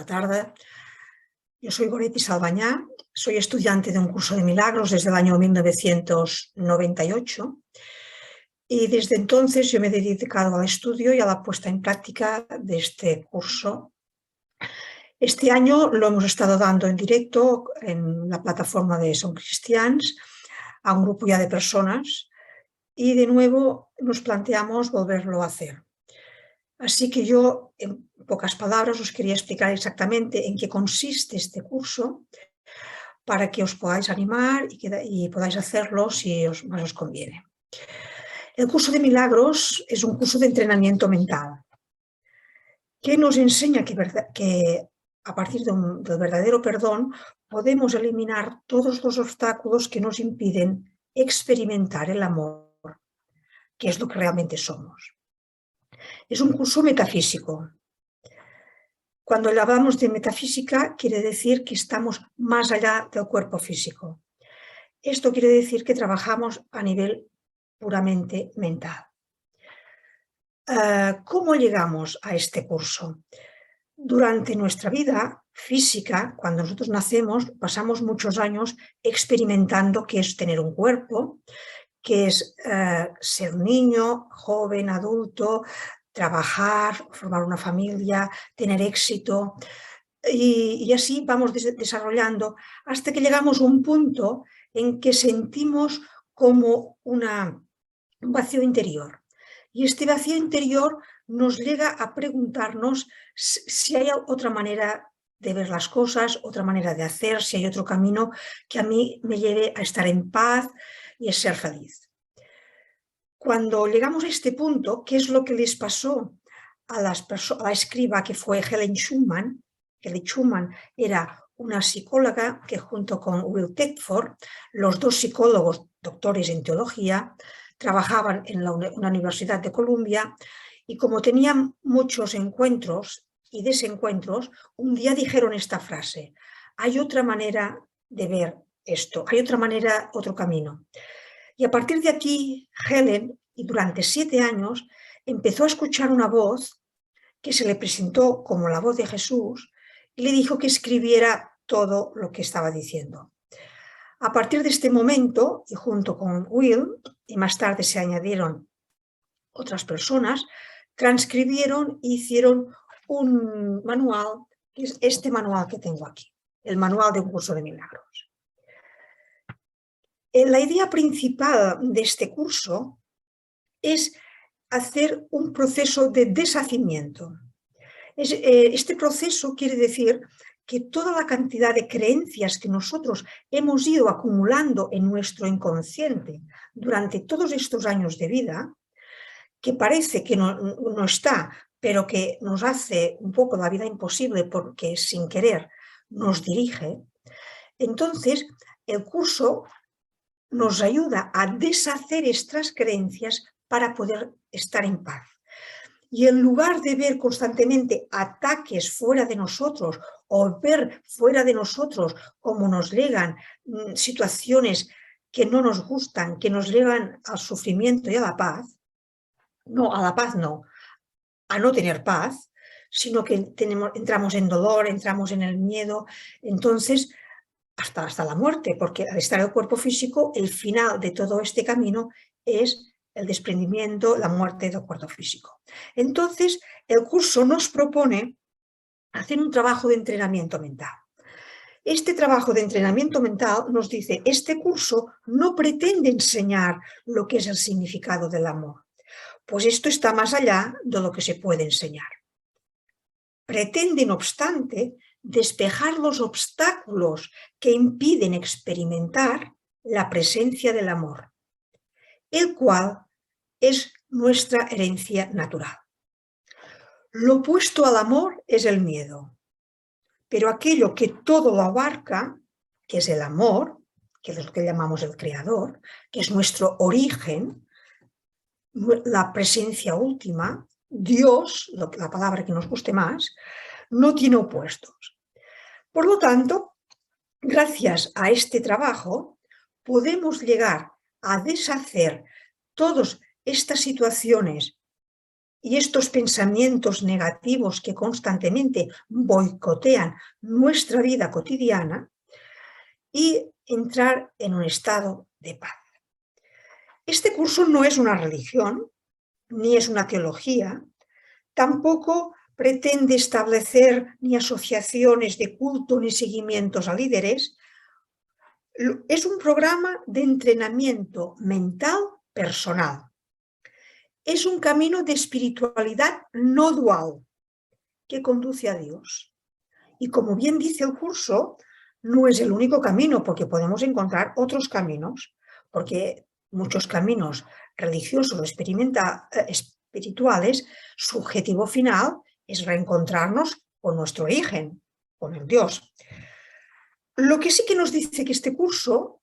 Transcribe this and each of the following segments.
Bona tarda. Yo soy Goretti Salvañá, soy estudiante de un curso de milagros desde el año 1998 y desde entonces yo me he dedicado al estudio y a la puesta en práctica de este curso. Este año lo hemos estado dando en directo en la plataforma de Som Cristians a un grupo ya de personas y de nuevo nos planteamos volverlo a hacer. Así que yo, en pocas palabras, os quería explicar exactamente en qué consiste este curso para que os podáis animar y podáis hacerlo si más os conviene. El curso de milagros es un curso de entrenamiento mental que nos enseña que a partir del verdadero perdón podemos eliminar todos los obstáculos que nos impiden experimentar el amor, que es lo que realmente somos. Es un curso metafísico. Cuando hablamos de metafísica, quiere decir que estamos más allá del cuerpo físico. Esto quiere decir que trabajamos a nivel puramente mental. ¿Cómo llegamos a este curso? Durante nuestra vida física, cuando nosotros nacemos, pasamos muchos años experimentando qué es tener un cuerpo, qué es ser niño, joven, adulto, trabajar, formar una familia, tener éxito, y así vamos desarrollando hasta que llegamos a un punto en que sentimos como un vacío interior. Y este vacío interior nos llega a preguntarnos si hay otra manera de ver las cosas, otra manera de hacer, si hay otro camino que a mí me lleve a estar en paz y a ser feliz. Cuando llegamos a este punto, ¿qué es lo que les pasó a la escriba que fue Helen Schuman? Helen Schuman era una psicóloga que junto con Will Thetford, los dos psicólogos doctores en teología, trabajaban en una universidad de Columbia y como tenían muchos encuentros y desencuentros, un día dijeron esta frase: hay otra manera de ver esto, hay otra manera, otro camino. Y a partir de aquí, Helen, y durante 7 años, empezó a escuchar una voz que se le presentó como la voz de Jesús y le dijo que escribiera todo lo que estaba diciendo. A partir de este momento, y junto con Will, y más tarde se añadieron otras personas, transcribieron e hicieron un manual, que es este manual que tengo aquí, el manual de un curso de milagros. La idea principal de este curso es hacer un proceso de deshacimiento. Este proceso quiere decir que toda la cantidad de creencias que nosotros hemos ido acumulando en nuestro inconsciente durante todos estos años de vida, que parece que no está, pero que nos hace un poco la vida imposible porque sin querer nos dirige, entonces el curso nos ayuda a deshacer estas creencias para poder estar en paz. Y en lugar de ver constantemente ataques fuera de nosotros o ver fuera de nosotros cómo nos llegan situaciones que no nos gustan, que nos llevan al sufrimiento y a la paz, no, a la paz no, a no tener paz, sino que entramos en dolor, entramos en el miedo, entonces hasta la muerte, porque al estar el cuerpo físico, el final de todo este camino es el desprendimiento, la muerte del cuerpo físico. Entonces, el curso nos propone hacer un trabajo de entrenamiento mental. Este trabajo de entrenamiento mental nos dice, este curso no pretende enseñar lo que es el significado del amor, pues esto está más allá de lo que se puede enseñar. Pretende, no obstante, despejar los obstáculos que impiden experimentar la presencia del amor, el cual es nuestra herencia natural. Lo opuesto al amor es el miedo, pero aquello que todo lo abarca, que es el amor, que es lo que llamamos el creador, que es nuestro origen, la presencia última, Dios, la palabra que nos guste más, no tiene opuestos. Por lo tanto, gracias a este trabajo, podemos llegar a deshacer todas estas situaciones y estos pensamientos negativos que constantemente boicotean nuestra vida cotidiana y entrar en un estado de paz. Este curso no es una religión, ni es una teología, tampoco pretende establecer ni asociaciones de culto ni seguimientos a líderes. Es un programa de entrenamiento mental personal. Es un camino de espiritualidad no dual que conduce a Dios. Y como bien dice el curso, no es el único camino, porque podemos encontrar otros caminos, porque muchos caminos religiosos o espirituales, su objetivo final es reencontrarnos con nuestro origen, con el Dios. Lo que sí que nos dice que este curso,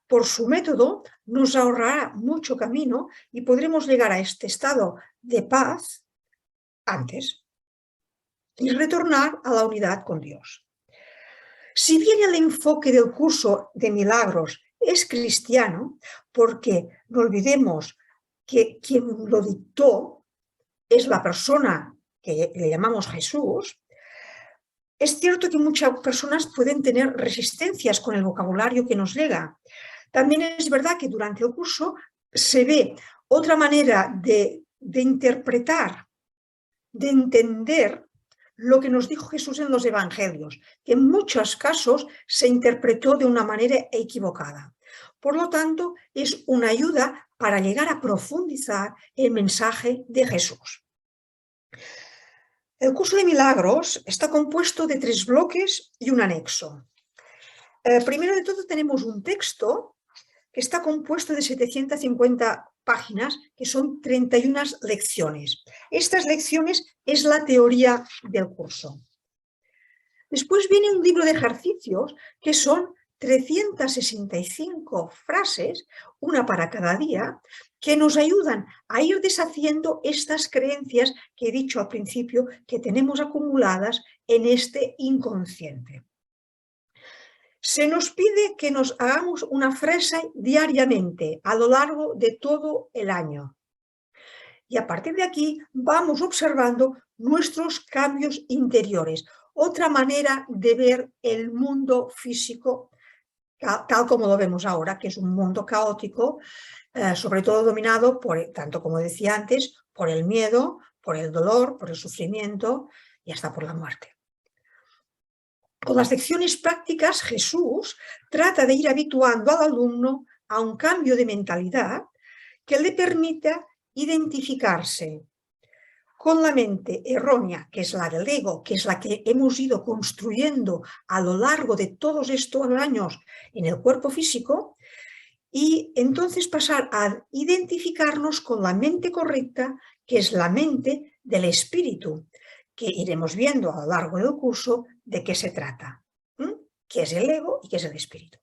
por su método, nos ahorrará mucho camino y podremos llegar a este estado de paz antes y retornar a la unidad con Dios. Si bien el enfoque del curso de milagros es cristiano, porque no olvidemos que quien lo dictó es la persona que le llamamos Jesús, es cierto que muchas personas pueden tener resistencias con el vocabulario que nos llega. También es verdad que durante el curso se ve otra manera de interpretar, de entender lo que nos dijo Jesús en los evangelios, que en muchos casos se interpretó de una manera equivocada. Por lo tanto, es una ayuda para llegar a profundizar el mensaje de Jesús. El curso de milagros está compuesto de 3 bloques y un anexo. Primero de todo tenemos un texto que está compuesto de 750 páginas, que son 31 lecciones. Estas lecciones es la teoría del curso. Después viene un libro de ejercicios que son 365 frases, una para cada día, que nos ayudan a ir deshaciendo estas creencias que he dicho al principio que tenemos acumuladas en este inconsciente. Se nos pide que nos hagamos una frase diariamente a lo largo de todo el año. Y a partir de aquí vamos observando nuestros cambios interiores, otra manera de ver el mundo físico tal como lo vemos ahora, que es un mundo caótico, sobre todo dominado por, tanto como decía antes, por el miedo, por el dolor, por el sufrimiento y hasta por la muerte. Con las lecciones prácticas, Jesús trata de ir habituando al alumno a un cambio de mentalidad que le permita identificarse con la mente errónea, que es la del ego, que es la que hemos ido construyendo a lo largo de todos estos años en el cuerpo físico, y entonces pasar a identificarnos con la mente correcta, que es la mente del espíritu, que iremos viendo a lo largo del curso de qué se trata, qué es el ego y qué es el espíritu.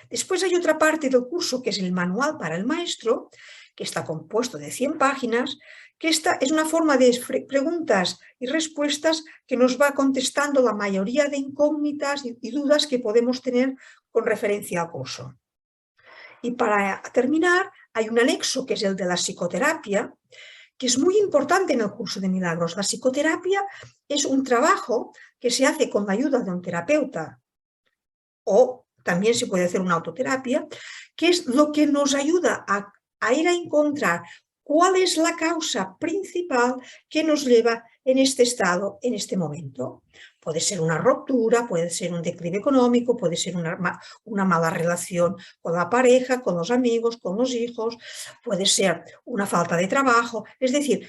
Después hay otra parte del curso que es el manual para el maestro, que está compuesto de 100 páginas, que esta es una forma de preguntas y respuestas que nos va contestando la mayoría de incógnitas y dudas que podemos tener con referencia al curso. Y para terminar, hay un anexo que es el de la psicoterapia, que es muy importante en el curso de milagros. La psicoterapia es un trabajo que se hace con la ayuda de un terapeuta o también se puede hacer una autoterapia, que es lo que nos ayuda a ir a encontrar cuál es la causa principal que nos lleva en este estado, en este momento. Puede ser una ruptura, puede ser un declive económico, puede ser una mala relación con la pareja, con los amigos, con los hijos, puede ser una falta de trabajo, es decir,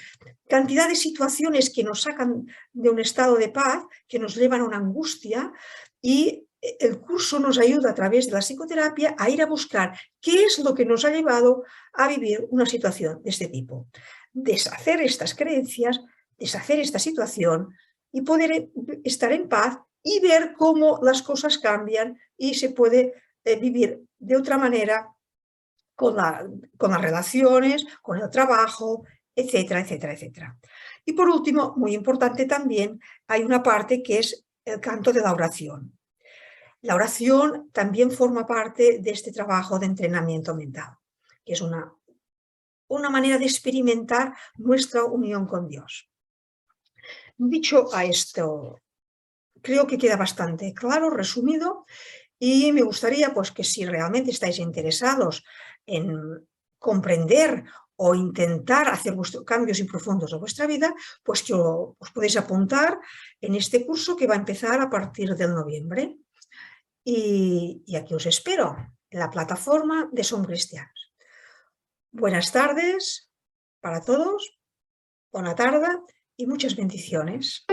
cantidad de situaciones que nos sacan de un estado de paz, que nos llevan a una angustia, y el curso nos ayuda a través de la psicoterapia a ir a buscar qué es lo que nos ha llevado a vivir una situación de este tipo. Deshacer estas creencias, deshacer esta situación y poder estar en paz y ver cómo las cosas cambian y se puede vivir de otra manera con las relaciones, con el trabajo, etcétera, etcétera, etcétera. Y por último, muy importante también, hay una parte que es el canto de la oración. La oración también forma parte de este trabajo de entrenamiento mental, que es una manera de experimentar nuestra unión con Dios. Dicho a esto, creo que queda bastante claro, resumido, y me gustaría pues, que si realmente estáis interesados en comprender o intentar hacer cambios profundos en vuestra vida, pues que os podéis apuntar en este curso que va a empezar a partir del noviembre. Y aquí os espero, en la plataforma de Som Cristians. Buenas tardes para todos, buena tarde y muchas bendiciones.